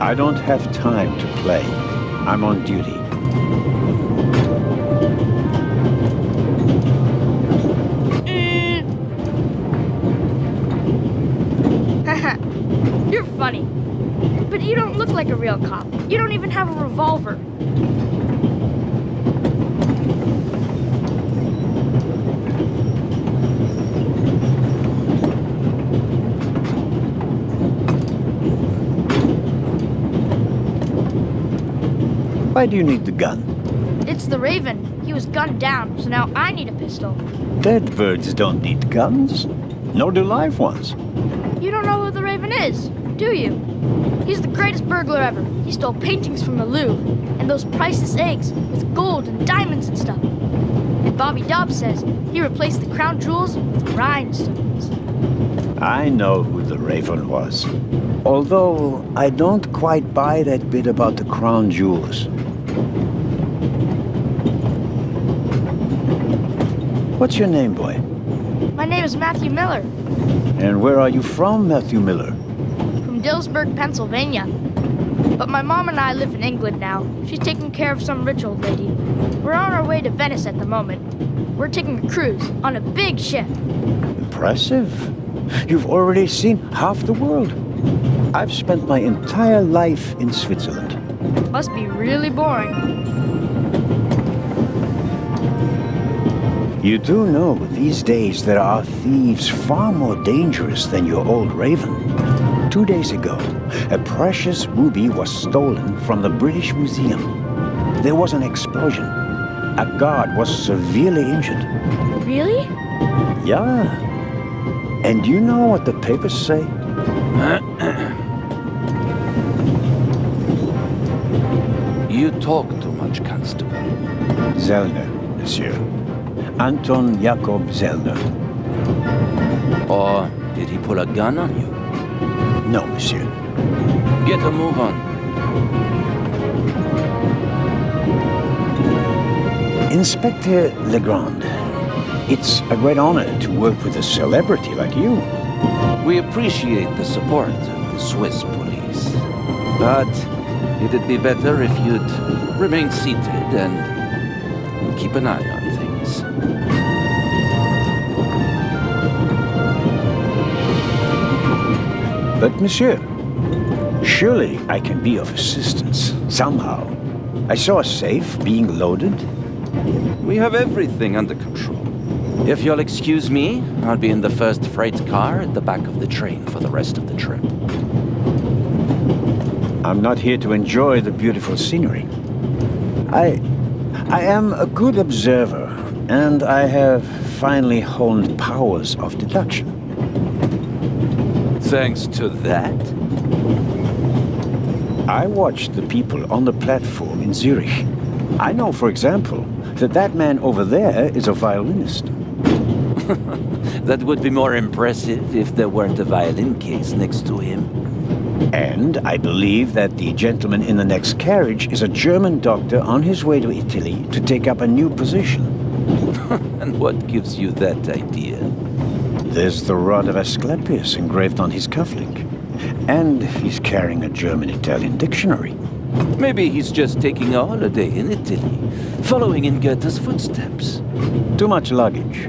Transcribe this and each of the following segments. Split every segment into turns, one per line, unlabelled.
I don't have time to play. I'm on duty.
Haha, you're funny. But you don't look like a real cop. You don't even have a revolver.
Why do you need the gun?
It's the Raven. He was gunned down, so now I need a pistol.
Dead birds don't need guns. Nor do live ones.
You don't know who the Raven is, do you? He's the greatest burglar ever. He stole paintings from the Louvre, and those priceless eggs with gold and diamonds and stuff. And Bobby Dobbs says he replaced the crown jewels with rhinestones.
I know who the Raven was. Although I don't quite buy that bit about the crown jewels. What's your name, boy?
My name is Matthew Miller.
And where are you from, Matthew Miller?
From Dillsburg, Pennsylvania. But my mom and I live in England now. She's taking care of some rich old lady. We're on our way to Venice at the moment. We're taking a cruise on a big ship.
Impressive. You've already seen half the world. I've spent my entire life in Switzerland.
Must be really boring.
You do know these days there are thieves far more dangerous than your old Raven. 2 days ago, a precious ruby was stolen from the British Museum. There was an explosion. A guard was severely injured.
Really?
Yeah. And you know what the papers say?
You talk too much, Constable.
Zellner, monsieur. Anton Jakob Zellner.
Or did he pull a gun on you?
No, monsieur.
Get a move on.
Inspector Legrand, it's a great honor to work with a celebrity like you.
We appreciate the support of the Swiss police. But it'd be better if you'd remain seated and keep an eye on things.
But, monsieur, surely I can be of assistance, somehow. I saw a safe being loaded.
We have everything under control. If you'll excuse me, I'll be in the first freight car at the back of the train for the rest of the trip.
I'm not here to enjoy the beautiful scenery. I am a good observer, and I have finally honed powers of deduction.
Thanks to that?
I watched the people on the platform in Zurich. I know, for example, that man over there is a violinist.
That would be more impressive if there weren't a violin case next to him.
And I believe that the gentleman in the next carriage is a German doctor on his way to Italy to take up a new position.
And what gives you that idea?
There's the rod of Asclepius engraved on his cufflink. And he's carrying a German-Italian dictionary.
Maybe he's just taking a holiday in Italy, following in Goethe's footsteps.
Too much luggage.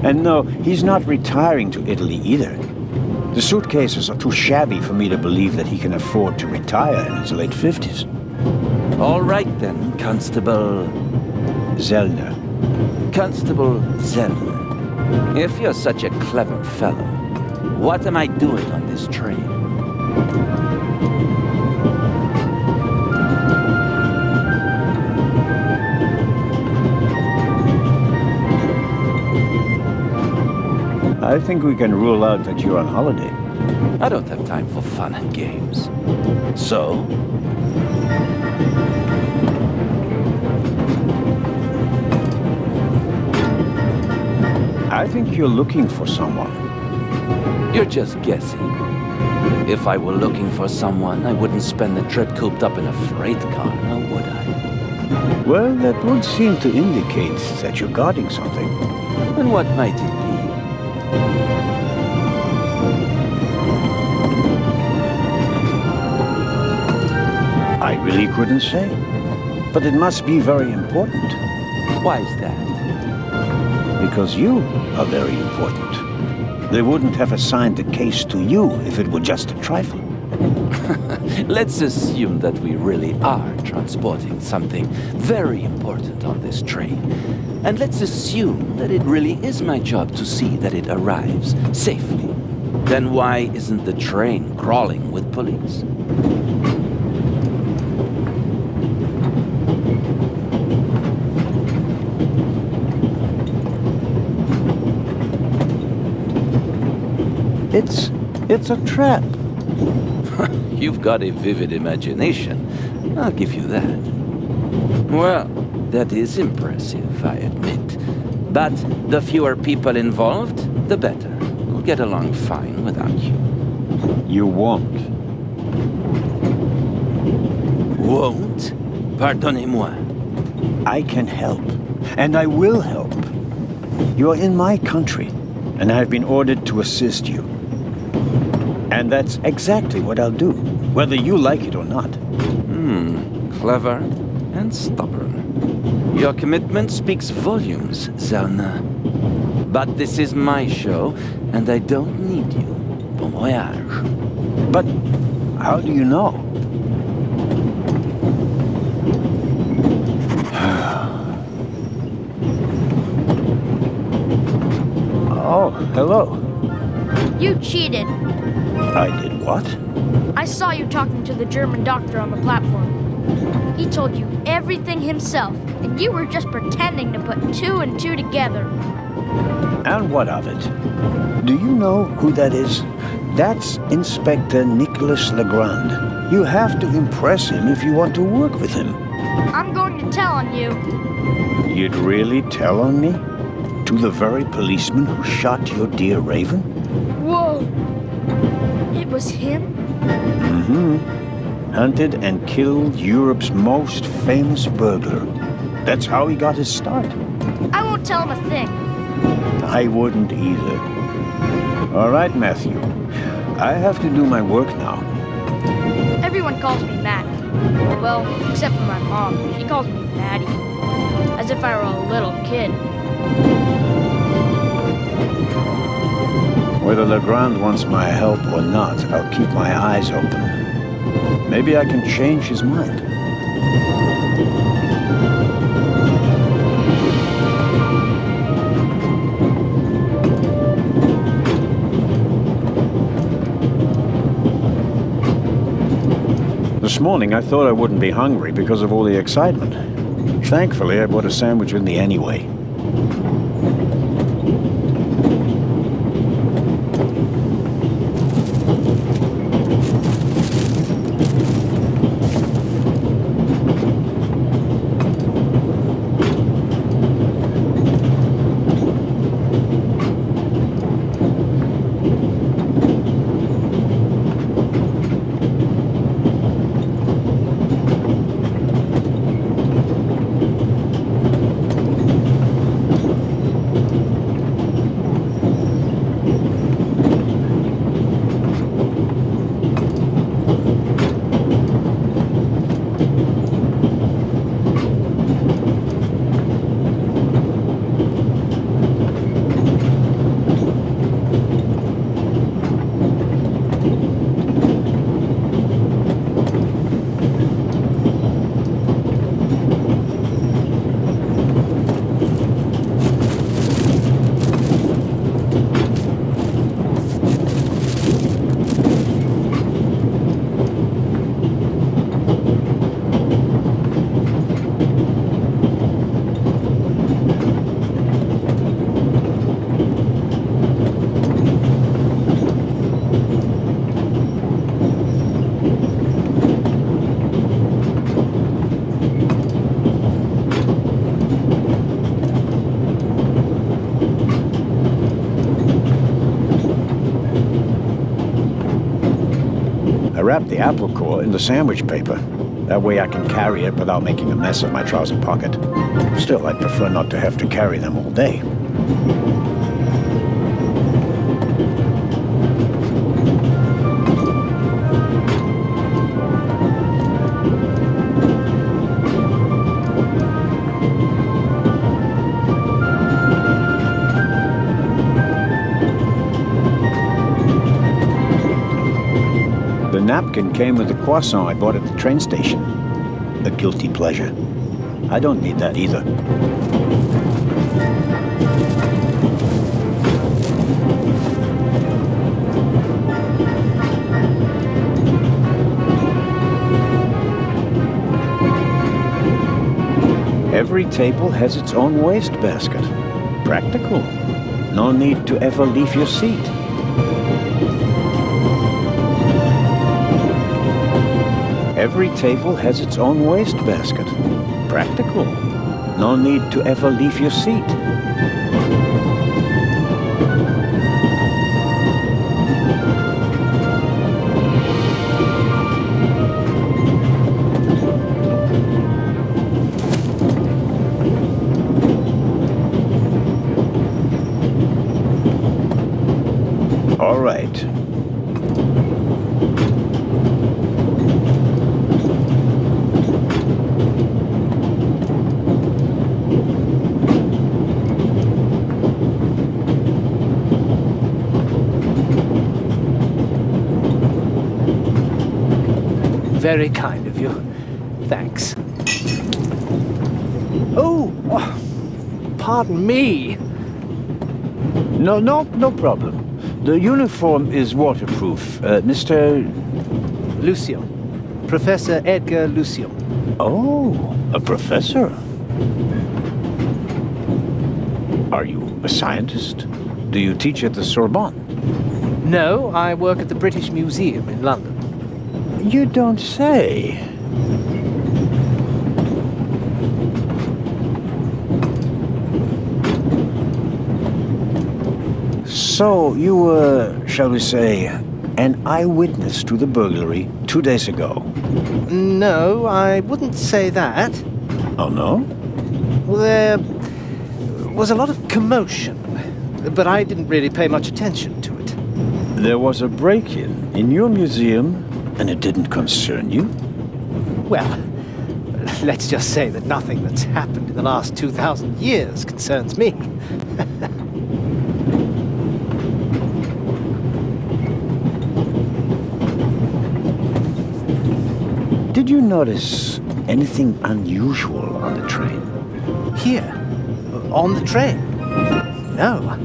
And no, he's not retiring to Italy either. The suitcases are too shabby for me to believe that he can afford to retire in his late 50s.
All right then, Constable...
Zellner.
Constable Zellner. If you're such a clever fellow, what am I doing on this train?
I think we can rule out that you're on holiday.
I don't have time for fun and games. So?
I think you're looking for someone.
You're just guessing. If I were looking for someone, I wouldn't spend the trip cooped up in a freight car, now would I?
Well, that would seem to indicate that you're guarding something.
And what might it be?
really couldn't say. But it must be very important.
Why is that?
Because you are very important. They wouldn't have assigned the case to you if it were just a trifle.
Let's assume that we really are transporting something very important on this train. And let's assume that it really is my job to see that it arrives safely. Then why isn't the train crawling with police?
It's a trap.
You've got a vivid imagination. I'll give you that. Well, that is impressive, I admit. But the fewer people involved, the better. We'll get along fine without you.
You won't.
Won't? Pardonnez-moi.
I can help, and I will help. You are in my country, and I've been ordered to assist you. And that's exactly what I'll do, whether you like it or not.
Clever and stubborn. Your commitment speaks volumes, Zelna. But this is my show, and I don't need you. Bon voyage.
But how do you know? Oh, hello.
You cheated.
I did what?
I saw you talking to the German doctor on the platform. He told you everything himself, and you were just pretending to put two and two together.
And what of it? Do you know who that is? That's Inspector Nicholas Legrand. You have to impress him if you want to work with him.
I'm going to tell on you.
You'd really tell on me? To the very policeman who shot your dear Raven?
Whoa! It was him?
Hunted and killed Europe's most famous burglar. That's how he got his start.
I won't tell him a thing.
I wouldn't either. All right, Matthew. I have to do my work now.
Everyone calls me Matt. Well, except for my mom. She calls me Maddie. As if I were a little kid.
Whether Legrand wants my help or not, I'll keep my eyes open. Maybe I can change his mind. This morning, I thought I wouldn't be hungry because of all the excitement. Thankfully, I bought a sandwich with me anyway. I wrapped the apple core in the sandwich paper. That way I can carry it without making a mess of my trouser pocket. Still, I'd prefer not to have to carry them all day. napkin came with the croissant I bought at the train station. A guilty pleasure. I don't need that either. Every table has its own wastebasket. Practical. No need to ever leave your seat. Every table has its own wastebasket. Practical. No need to ever leave your seat. All right.
Very kind of you. Thanks. Pardon me.
No problem. The uniform is waterproof. Mr.
Lucian. Professor Edgar Lucian.
Oh, a professor. Are you a scientist? Do you teach at the Sorbonne?
No, I work at the British Museum in London.
You don't say. So, you were, shall we say, an eyewitness to the burglary 2 days ago?
No, I wouldn't say that.
Oh, no?
There was a lot of commotion, but I didn't really pay much attention to it.
There was a break-in in your museum, and it didn't concern you?
Well, let's just say that nothing that's happened in the last 2,000 years concerns me.
Did you notice anything unusual on the train?
Here? On the train? No,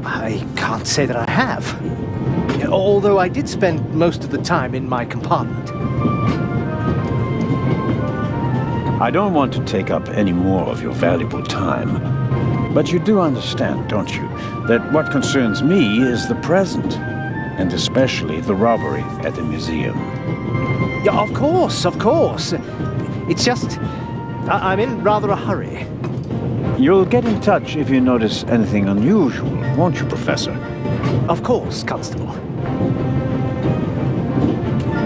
I can't say that I have. Although I did spend most of the time in my compartment.
I don't want to take up any more of your valuable time, but you do understand, don't you, that what concerns me is the present, and especially the robbery at the museum.
Yeah, of course, of course. It's just, I'm in rather a hurry.
You'll get in touch if you notice anything unusual, won't you, Professor?
Of course, Constable.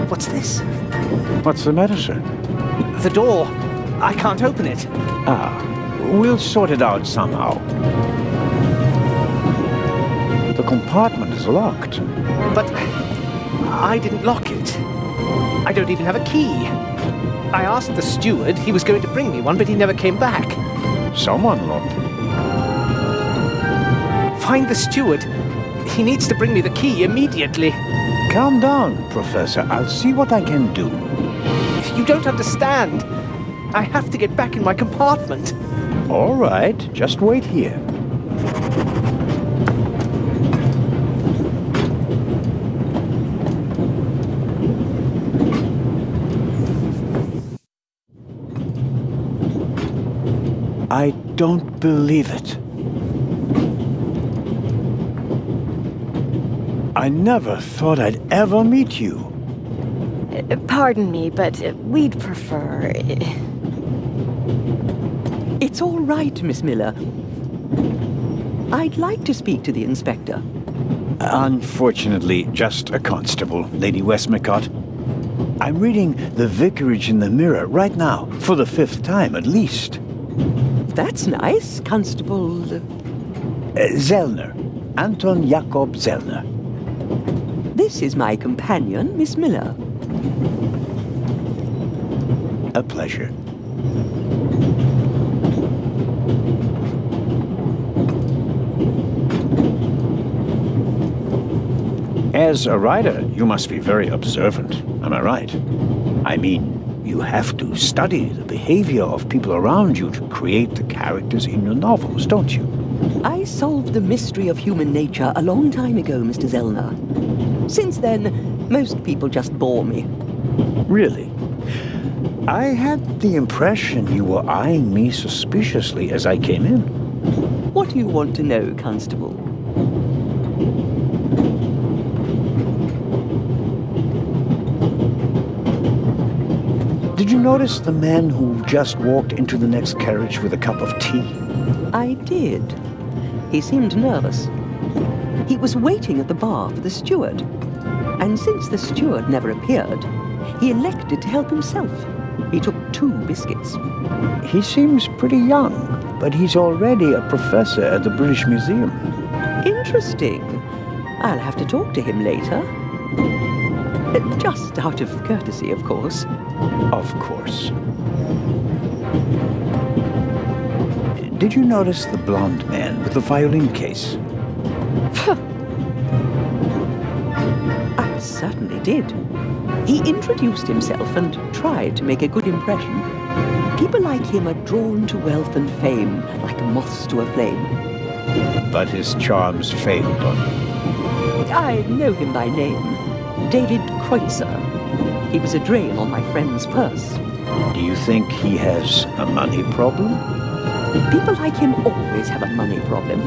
What's this?
What's the matter, sir?
The door. I can't open it.
We'll sort it out somehow. The compartment is locked.
But I didn't lock it. I don't even have a key. I asked the steward. He was going to bring me one, but he never came back.
Someone locked it.
Find the steward. He needs to bring me the key immediately.
Calm down, Professor. I'll see what I can do.
You don't understand. I have to get back in my compartment.
All right, just wait here. I don't believe it. I never thought I'd ever meet you.
Pardon me, but we'd prefer...
It's all right, Miss Miller. I'd like to speak to the inspector.
Unfortunately, just a constable, Lady Westmacott. I'm reading The Vicarage in the Mirror right now, for the 5th time at least.
That's nice, Constable...
Zellner. Anton Jakob Zellner.
This is my companion, Miss Miller.
A pleasure. As a writer, you must be very observant. Am I right? I mean, you have to study the behavior of people around you to create the characters in your novels, don't you?
I solved the mystery of human nature a long time ago, Mr. Zellner. Since then, most people just bore me.
Really? I had the impression you were eyeing me suspiciously as I came in.
What do you want to know, Constable?
Did you notice the man who just walked into the next carriage with a cup of tea?
I did. He seemed nervous. He was waiting at the bar for the steward. And since the steward never appeared, he elected to help himself. He took 2 biscuits.
He seems pretty young, but he's already a professor at the British Museum.
Interesting. I'll have to talk to him later. Just out of courtesy, of course.
Of course. Did you notice the blonde man with the violin case?
I certainly did. He introduced himself and tried to make a good impression. People like him are drawn to wealth and fame, like moths to a flame.
But his charms failed on you.
I know him by name. David Kreutzer. He was a drain on my friend's purse.
Do you think he has a money problem?
People like him always have a money problem.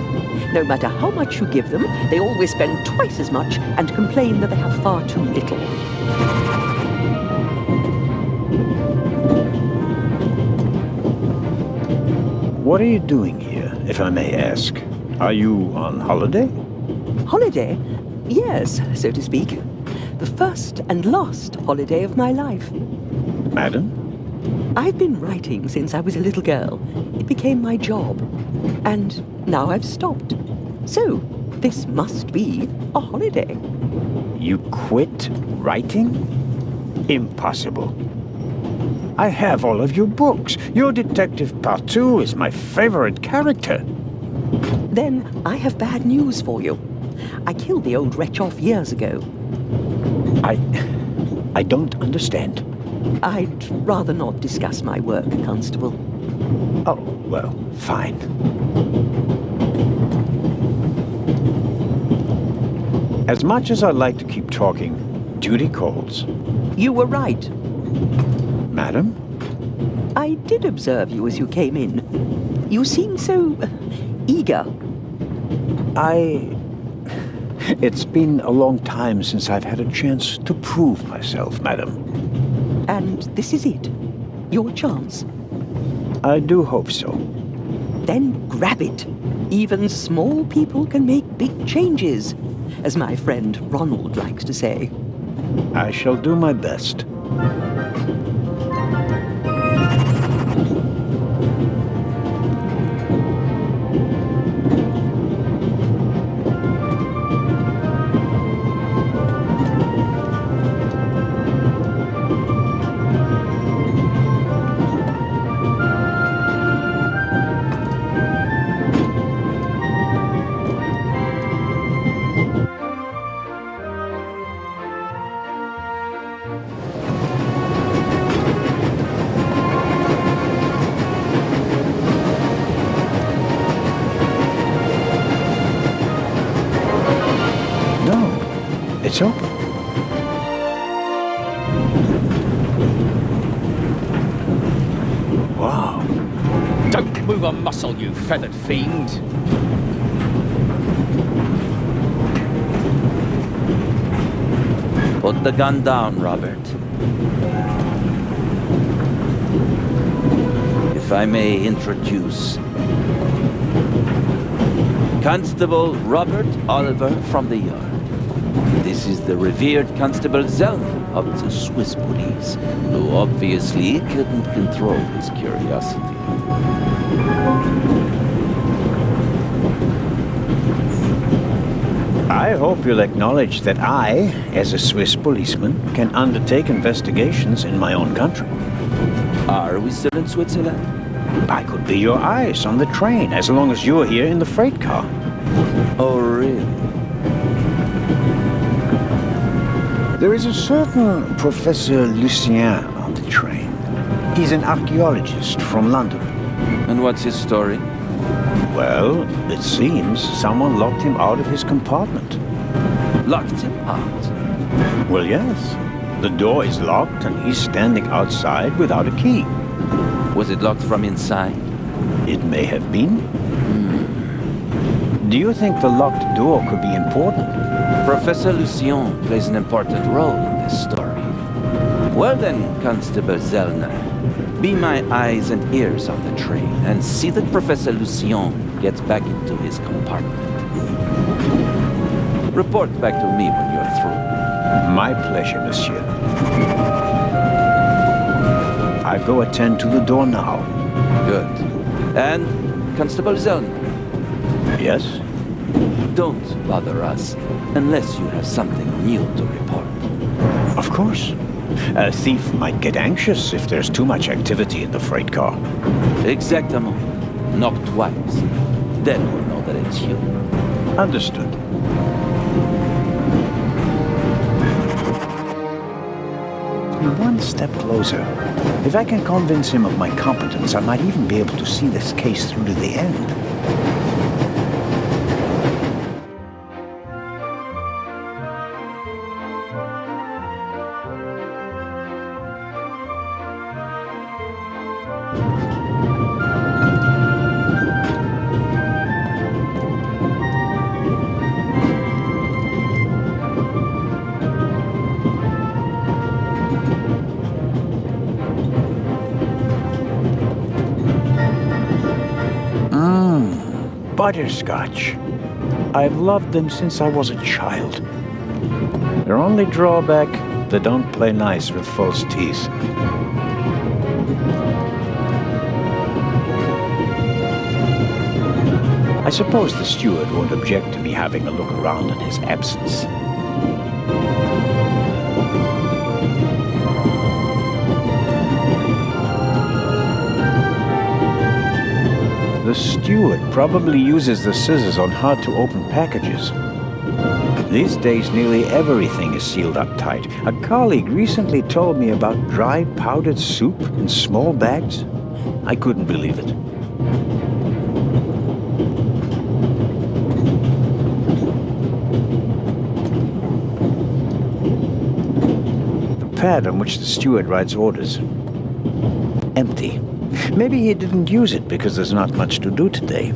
No matter how much you give them, they always spend twice as much and complain that they have far too little.
What are you doing here, if I may ask? Are you on holiday?
Holiday? Yes, so to speak. The first and last holiday of my life.
Madam?
I've been writing since I was a little girl. It became my job. And now I've stopped. So, this must be a holiday.
You quit writing? Impossible. I have all of your books. Your Detective Partout is my favorite character.
Then I have bad news for you. I killed the old wretch off years ago.
I don't understand.
I'd rather not discuss my work, Constable.
Oh, well, fine. As much as I'd like to keep talking, duty calls.
You were right.
Madam?
I did observe you as you came in. You seemed so eager.
It's been a long time since I've had a chance to prove myself, madam.
And this is it? Your chance?
I do hope so.
Then grab it. Even small people can make big changes, as my friend Ronald likes to say.
I shall do my best. It's open. Wow.
Don't move a muscle, you feathered fiend.
Put the gun down, Robert. If I may introduce Constable Robert Oliver from the Yard. This is the revered Constable Zellner of the Swiss police, who obviously couldn't control his curiosity.
I hope you'll acknowledge that I, as a Swiss policeman, can undertake investigations in my own country.
Are we still in Switzerland?
I could be your eyes on the train as long as you're here in the freight car.
Oh, really?
There is a certain Professor Lucien on the train. He's an archaeologist from London.
And what's his story?
Well, it seems someone locked him out of his compartment.
Locked him out?
Well, yes. The door is locked and he's standing outside without a key.
Was it locked from inside?
It may have been. Do you think the locked door could be important?
Professor Lucien plays an important role in this story. Well then, Constable Zellner, be my eyes and ears on the train and see that Professor Lucien gets back into his compartment. Report back to me when you're through.
My pleasure, monsieur. I go attend to the door now.
Good. And, Constable Zellner,
Yes?
don't bother us unless you have something new to report.
Of course. A thief might get anxious if there's too much activity in the freight car.
Exactement. Knock twice. Then we'll know that it's you.
Understood. One step closer. If I can convince him of my competence, I might even be able to see this case through to the end. Butterscotch. I've loved them since I was a child. Their only drawback, they don't play nice with false teeth. I suppose the steward won't object to me having a look around in his absence. The steward probably uses the scissors on hard-to-open packages. These days, nearly everything is sealed up tight. A colleague recently told me about dry powdered soup in small bags. I couldn't believe it. The pad on which the steward writes orders. Empty. Maybe he didn't use it because there's not much to do today.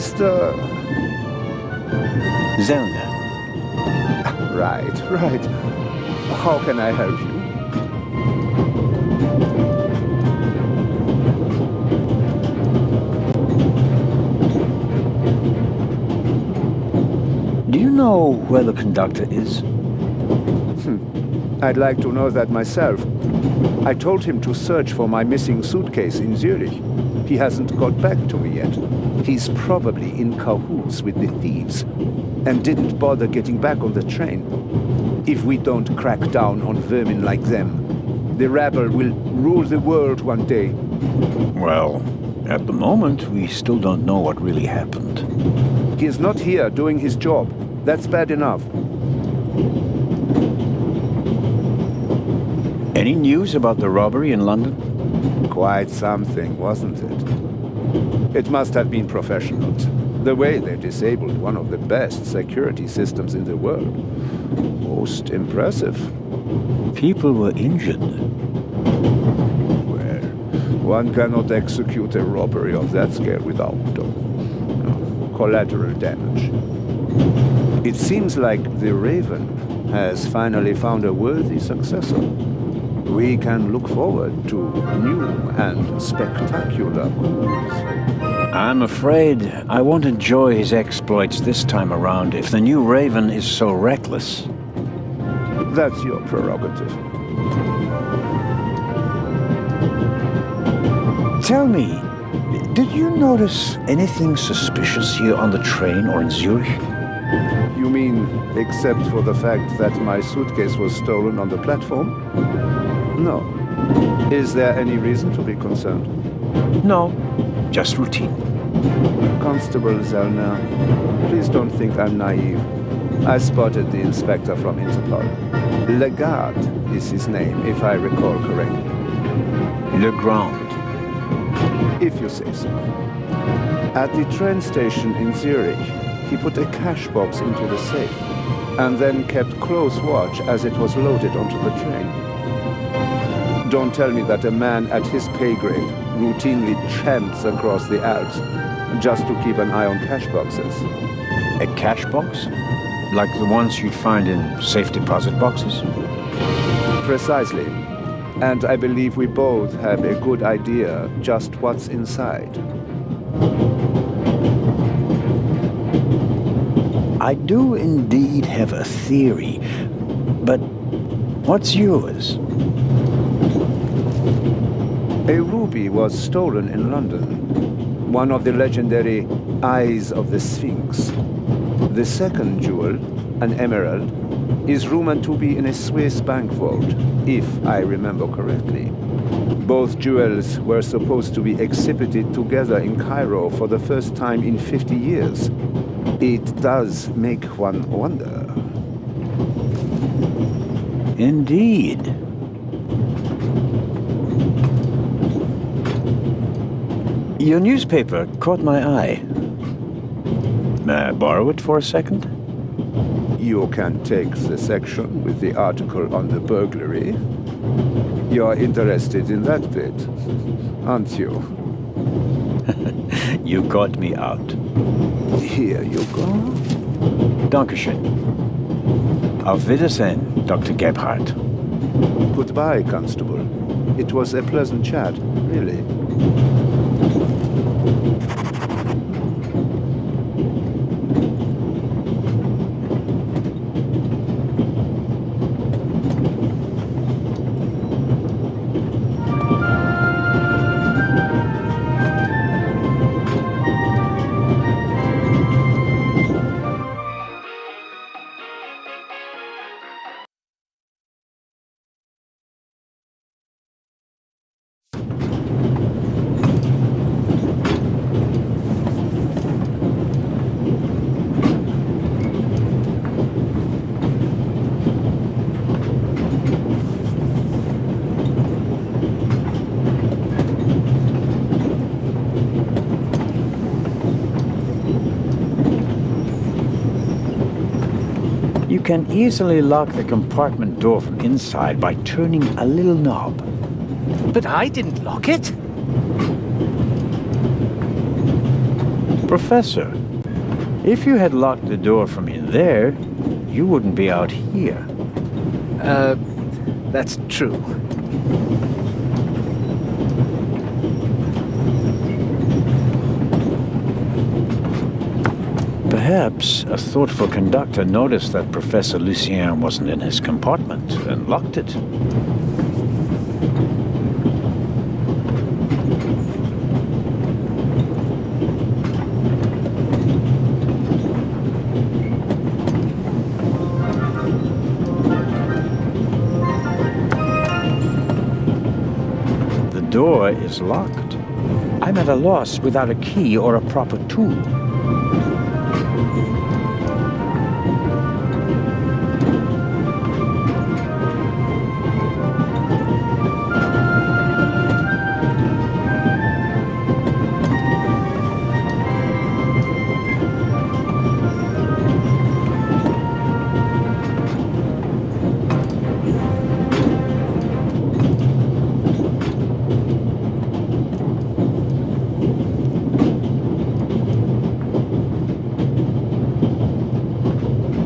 Mr.
Zellner.
Right. How can I help you?
know where the conductor is?
I'd like to know that myself. I told him to search for my missing suitcase in Zurich. He hasn't got back to me yet. He's probably in cahoots with the thieves and didn't bother getting back on the train. If we don't crack down on vermin like them, the rabble will rule the world one day.
Well, at the moment, we still don't know what really happened.
He is not here doing his job. That's bad enough.
Any news about the robbery in London?
Quite something, wasn't it? It must have been professionals. The way they disabled one of the best security systems in the world. Most impressive.
People were injured.
Well, one cannot execute a robbery of that scale without collateral damage. It seems like the Raven has finally found a worthy successor. We can look forward to new and spectacular coups.
I'm afraid I won't enjoy his exploits this time around if the new Raven is so reckless.
That's your prerogative.
Tell me, did you notice anything suspicious here on the train or in Zurich?
You mean, except for the fact that my suitcase was stolen on the platform? No. Is there any reason to be concerned?
No, just routine.
Constable Zellner, please don't think I'm naive. I spotted the inspector from Interpol. Legarde is his name, if I recall correctly.
Legrand.
If you say so. At the train station in Zurich, he put a cash box into the safe, and then kept close watch as it was loaded onto the train. Don't tell me that a man at his pay grade routinely tramps across the Alps just to keep an eye on cash boxes.
A cash box? Like the ones you'd find in safe deposit boxes?
Precisely. And I believe we both have a good idea just what's inside.
I do indeed have a theory, but what's yours?
A ruby was stolen in London. One of the legendary Eyes of the Sphinx. The second jewel, an emerald, is rumored to be in a Swiss bank vault, if I remember correctly. Both jewels were supposed to be exhibited together in Cairo for the first time in 50 years. It does make one wonder.
Indeed. Your newspaper caught my eye. May I borrow it for a second?
You can take the section with the article on the burglary. You're interested in that bit, aren't you?
You caught me out.
Here you go.
Dankeschön. Auf Wiedersehen, Dr. Gebhardt.
Goodbye, Constable. It was a pleasant chat, really.
You can easily lock the compartment door from inside by turning a little knob.
But I didn't lock it.
Professor, if you had locked the door from in there, you wouldn't be out here.
That's true.
Perhaps a thoughtful conductor noticed that Professor Lucien wasn't in his compartment and locked it. The door is locked. I'm at a loss without a key or a proper tool.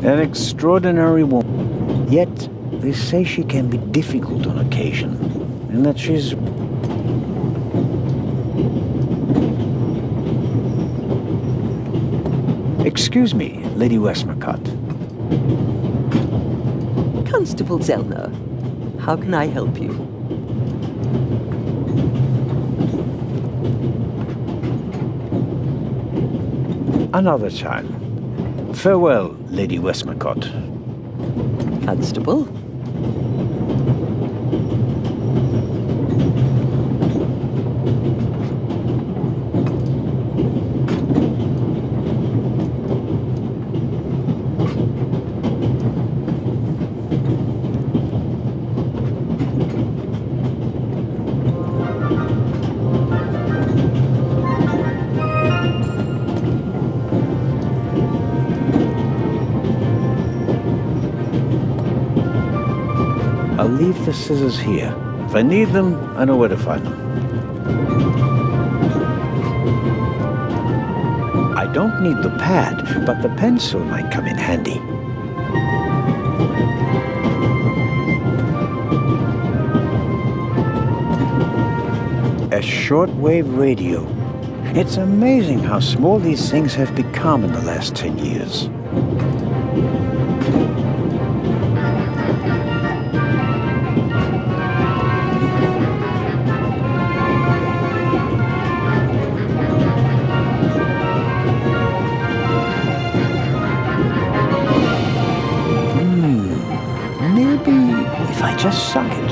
An extraordinary woman. Yet, they say she can be difficult on occasion, and that she's... Excuse me, Lady Westmacott.
Constable Zellner, how can I help you?
Another time. Farewell, Lady Westmacott.
Constable?
I'll leave the scissors here. If I need them, I know where to find them. I don't need the pad, but the pencil might come in handy. A shortwave radio. It's amazing how small these things have become in the last 10 years. Maybe if I just suck it.